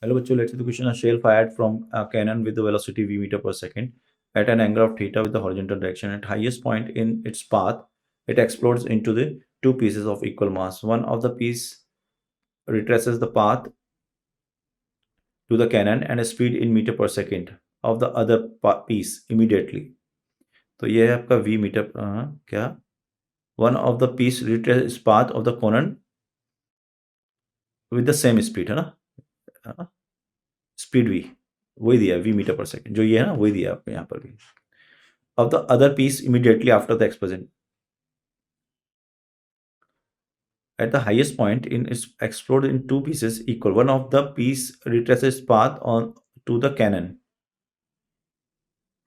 Hello बच्चों, let's see the question. A shell fired from a cannon with the velocity v meter per second at an angle of theta with the horizontal direction. At highest point in its path, it explodes into the two pieces of equal mass. One of the piece retraces the path to the cannon and a speed in meter per second of the other piece immediately. तो ये है आपका v metre क्या one of the piece retrace path of the cannon with the same speed है ना, speed v वही दिया है v मीटर पर सेकंड, जो ये है ना वही दिया है आपको यहाँ पर भी. Of the other piece immediately after the explosion. At the highest point, it explodes in two pieces equal. One of the piece retraces path on to the cannon.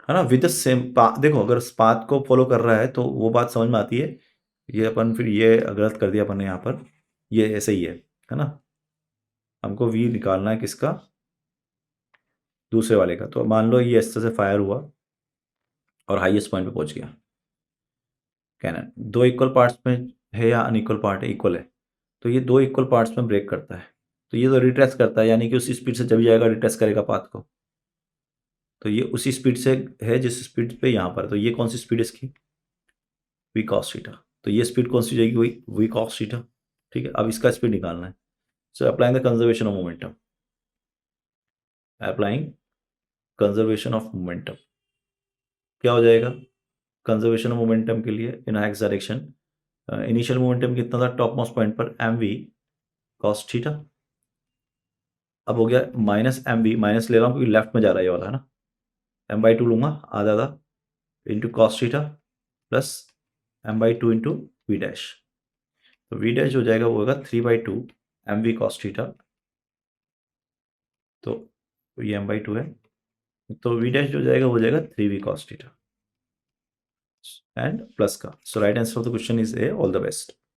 है ना, विद द सेम पाथ. देखो, अगर path को follow कर रहा है तो वो बात समझ में आती है. ये अपन फिर ये गलत कर दिया अपन ने यहाँ पर. ये ऐसे ही है ना. हमको वी निकालना है किसका, दूसरे वाले का. तो मान लो ये इस तरह से फायर हुआ और हाईएस्ट पॉइंट पे पहुंच गया कैनन. दो इक्वल पार्ट्स में है या अनइक्वल पार्ट है? इक्वल है. तो ये दो इक्वल पार्ट्स में ब्रेक करता है. तो ये तो रिट्रेस करता है, यानी कि उसी स्पीड से जब जाएगा रिट्रेस करेगा पाथ को. तो ये उसी स्पीड से है जिस स्पीड पे यहाँ पर. तो ये कौन सी स्पीड है इसकी, वी कॉस थीटा. तो ये स्पीड कौन सी जाएगी, वही वी कॉस थीटा. ठीक है, अब इसका स्पीड निकालना है. So applying the conservation of momentum. Applying conservation of momentum क्या हो जाएगा. कंजर्वेशन ऑफ मोमेंटम के लिए इन एक्स डायरेक्शन इनिशियल मोमेंटम कितना था टॉप मोस्ट पॉइंट पर, एम वी कॉस थीटा. अब हो गया माइनस एम वी, माइनस ले रहा हूँ क्योंकि लेफ्ट में जा रहा है ये वाला, है ना. m/2 लूंगा आधा आधा into cos theta plus m/2 into V dash. तो वी डैश हो जाएगा, वो होगा 3/2 एम वी कॉस थीटा. तो ये m/2 है, तो वी डैश जो जाएगा वो जाएगा 3v cos theta and plus का. So right answer of the question is A. All the best.